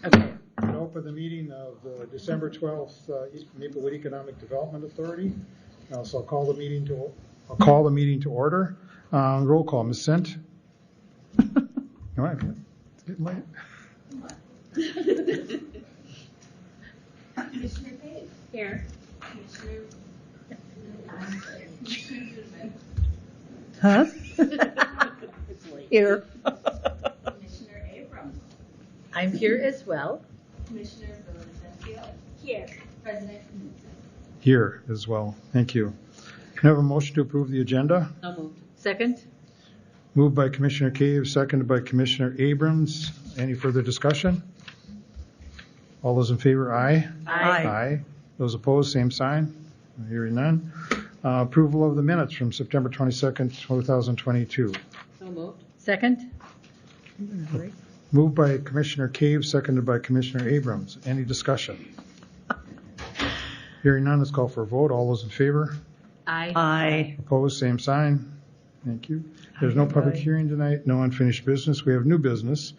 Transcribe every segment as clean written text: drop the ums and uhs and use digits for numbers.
Okay. And open the meeting of December 12th, Maplewood Economic Development Authority. So I'll call the meeting to order. Roll call, Ms. Sent. All right, it's getting late. Commissioner Page. Here. Commissioner Goodman. Huh? Here. Commissioner Abrams. I'm here as well. Commissioner Villegas. Here. President Knudsen. Here as well. Thank you. Can I have a motion to approve the agenda? So moved. Second? Moved by Commissioner Cave, seconded by Commissioner Abrams. Any further discussion? All those in favor, aye. Aye. Aye. Those opposed, same sign. Hearing none. Approval of the minutes from September 22nd, 2022. So moved. Second? Moved by Commissioner Cave, seconded by Commissioner Abrams. Any discussion? Hearing none, let's call for a vote. All those in favor? Aye. Aye. Opposed, same sign. Thank you. There's no public hearing tonight, no unfinished business. We have new business.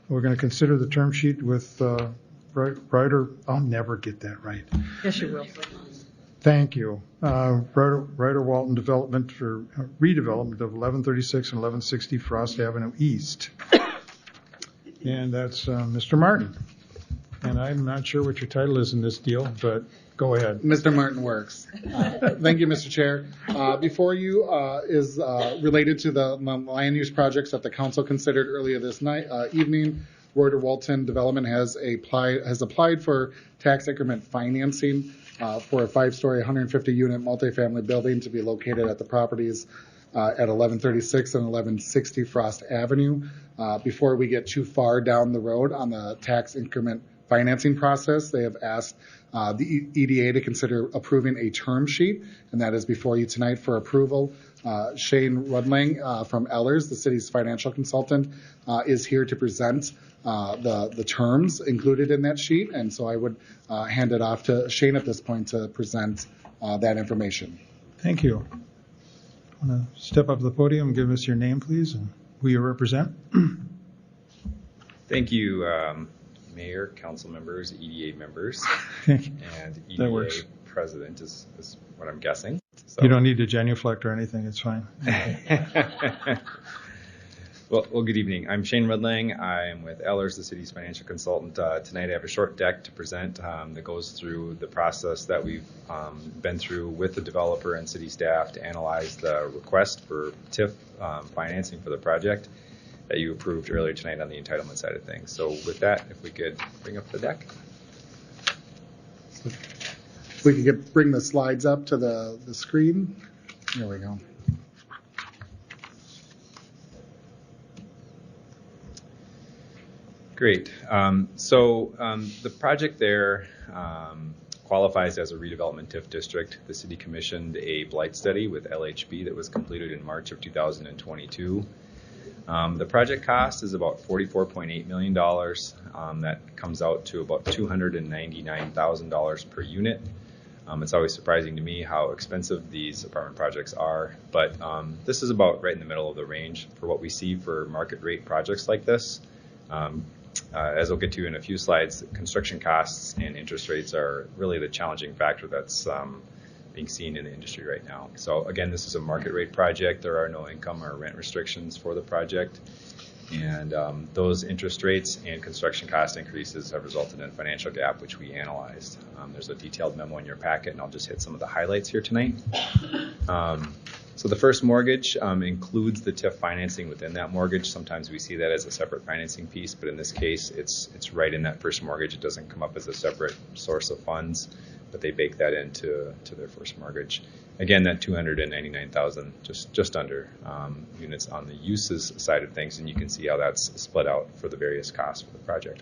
We're going to consider the term sheet with Ryder. I'll never get that right. Yes, you will. Thank you. Ryder Walton Development for redevelopment of 1136 and 1160 Frost Avenue East. And that's Mr. Martin. And I'm not sure what your title is in this deal, but go ahead. Mr. Martin works. Thank you, Mr. Chair. Before you is related to the land use projects that the council considered earlier this evening. Ryder Walton Development has applied for tax increment financing for a 5-story, 150-unit multifamily building to be located at the properties at 1136 and 1160 Frost Avenue. Before we get too far down the road on the tax increment financing process, they have asked the EDA to consider approving a term sheet, and that is before you tonight for approval. Shane Rudling from Ellers, the city's financial consultant, is here to present the terms included in that sheet, and so I would hand it off to Shane at this point to present that information. Thank you. Want to step up to the podium and give us your name, please, and who you represent? Thank you, Mayor, council members, EDA members, and EDA president is what I'm guessing. So. You don't need to genuflect or anything. It's fine. Well, good evening. I'm Shane Rudling. I'm with Ellers, the city's financial consultant. Tonight I have a short deck to present that goes through the process that we've been through with the developer and city staff to analyze the request for TIF financing for the project that you approved earlier tonight on the entitlement side of things. So with that, if we could bring up the deck. If we could bring the slides up to the screen. There we go. Great. So the project there qualifies as a redevelopment TIF district. The city commissioned a blight study with LHB that was completed in March of 2022. The project cost is about $44.8 million. That comes out to about $299,000 per unit. It's always surprising to me how expensive these apartment projects are, but this is about right in the middle of the range for what we see for market rate projects like this. As I'll get to in a few slides, construction costs and interest rates are really the challenging factor that's being seen in the industry right now. So again, this is a market rate project. There are no income or rent restrictions for the project. And those interest rates and construction cost increases have resulted in a financial gap, which we analyzed. There's a detailed memo in your packet, and I'll just hit some of the highlights here tonight. So the first mortgage includes the TIF financing within that mortgage. Sometimes we see that as a separate financing piece, but in this case, it's right in that first mortgage. It doesn't come up as a separate source of funds, but they bake that into their first mortgage. Again, that $299,000, just under units on the uses side of things, and you can see how that's split out for the various costs for the project.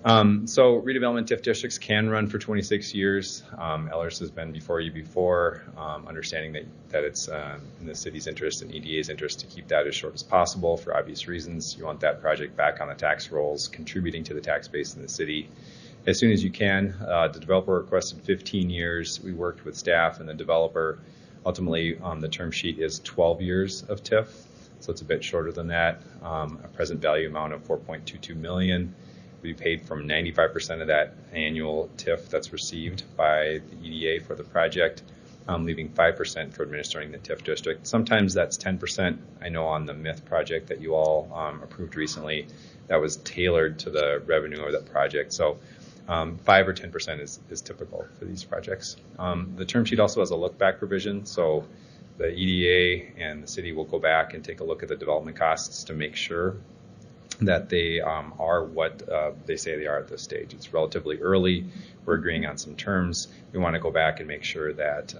So redevelopment TIF districts can run for 26 years. Ellers has been before you before, understanding that it's in the city's interest and EDA's interest to keep that as short as possible for obvious reasons. You want that project back on the tax rolls, contributing to the tax base in the city as soon as you can. The developer requested 15 years. We worked with staff and the developer. Ultimately, the term sheet is 12 years of TIF, so it's a bit shorter than that. A present value amount of $4.22 million. We paid from 95% of that annual TIF that's received by the EDA for the project, leaving 5% for administering the TIF district. Sometimes that's 10%. I know on the MITH project that you all approved recently, that was tailored to the revenue of that project. So 5 or 10% is typical for these projects. The term sheet also has a look-back provision, so the EDA and the city will go back and take a look at the development costs to make sure that they are what they say they are at this stage. It's relatively early. We're agreeing on some terms. We want to go back and make sure that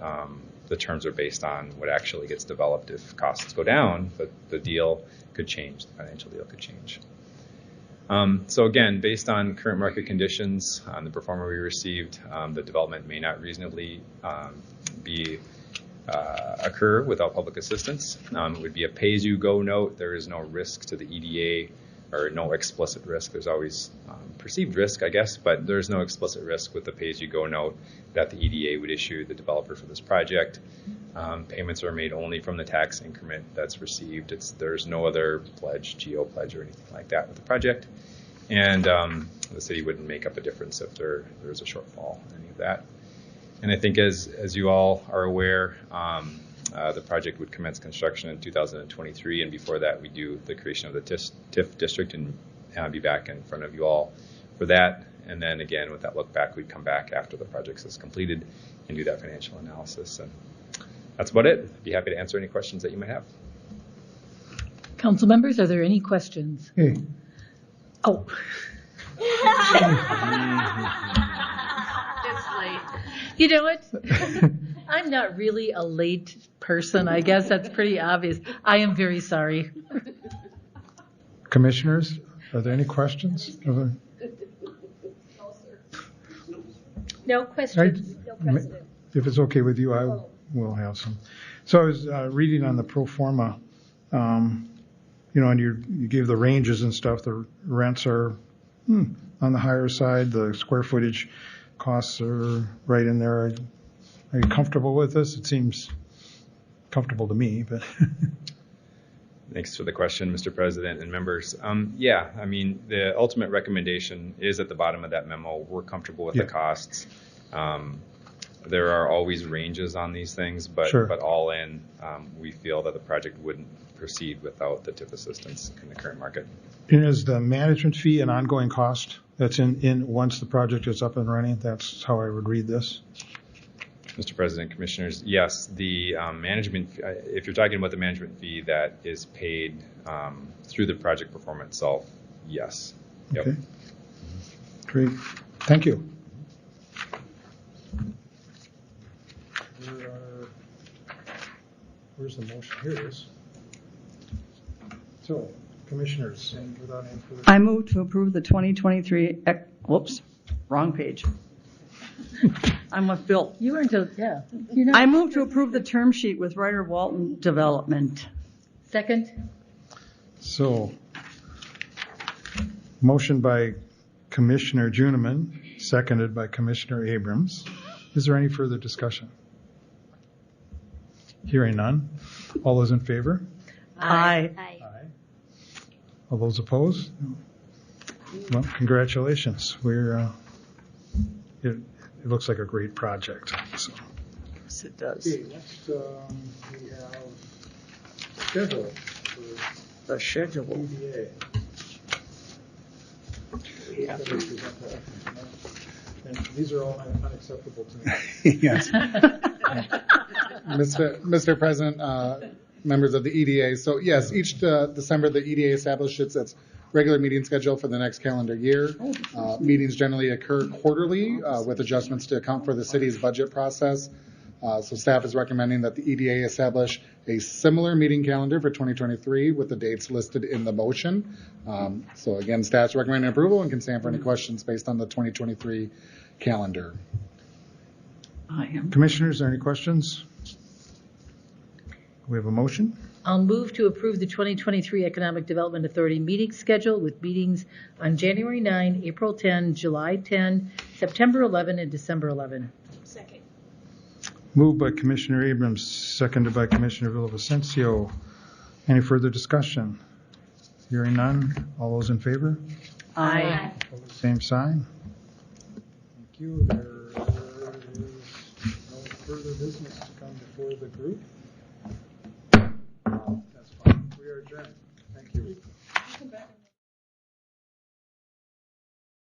the terms are based on what actually gets developed. If costs go down, the deal could change, the financial deal could change. So again, based on current market conditions, on the performer we received, the development may not reasonably occur without public assistance. It would be a pay-as-you-go note. There is no risk to the EDA, or no explicit risk. There's always perceived risk, I guess, but there's no explicit risk with the pay-as-you-go note that the EDA would issue the developer for this project. Payments are made only from the tax increment that's received. There's no other pledge, geo pledge, or anything like that with the project. And the city wouldn't make up a difference if there's a shortfall in any of that. And I think as you all are aware, the project would commence construction in 2023, and before that we do the creation of the TIF district and be back in front of you all for that. And then again, with that look back, we'd come back after the project is completed and do that financial analysis. And that's about it. I'd be happy to answer any questions that you might have. Council members, are there any questions? Hey, Oh. You know what? I'm not really a late person. I guess that's pretty obvious. I am very sorry. commissioners, are there any questions? No questions. If it's okay with you, I will have some. So I was reading on the pro forma, and you gave the ranges and stuff. The rents are on the higher side. The square footage costs are right in there. Are you comfortable with this? It seems comfortable to me, but. Thanks for the question, Mr. President and members. Yeah, I mean, the ultimate recommendation is at the bottom of that memo. We're comfortable with the costs. There are always ranges on these things, but all in, we feel that the project wouldn't proceed without the TIF assistance in the current market. And is the management fee an ongoing cost that's in once the project is up and running? That's how I would read this. Mr. President, Commissioners, yes, the management, if you're talking about the management fee that is paid through the project performance itself, yes. Yep. Okay. Great. Thank you. Where's the motion? Here it is. So, Commissioners, and without any further. I move to approve the 2023, whoops, wrong page. I'm with Bill. You weren't, yeah. I move to approve the term sheet with Ryder Walton Development. Second? So, motion by Commissioner Juniman, seconded by Commissioner Abrams. Is there any further discussion? Hearing none. All those in favor? Aye. Aye. All those opposed? Well, congratulations. It looks like a great project. So. Yes, it does. Okay, next we have schedule for The schedule. EDA. Yeah. And these are all unacceptable to me. Yes. Mr. President, members of the EDA. So yes, each December the EDA establishes its regular meeting schedule for the next calendar year. Meetings generally occur quarterly with adjustments to account for the city's budget process. So staff is recommending that the EDA establish a similar meeting calendar for 2023 with the dates listed in the motion. So again, staff's recommending approval and can stand for any questions based on the 2023 calendar. I am. Commissioners, are there any questions? We have a motion. I'll move to approve the 2023 Economic Development Authority meeting schedule with meetings on January 9, April 10, July 10, September 11, and December 11. Second. Moved by Commissioner Abrams, seconded by Commissioner Villavicencio. Any further discussion? Hearing none. All those in favor? Aye. Opposed, same sign. Thank you. There is no further business to come before the group. That's fine. We are adjourned. Thank you.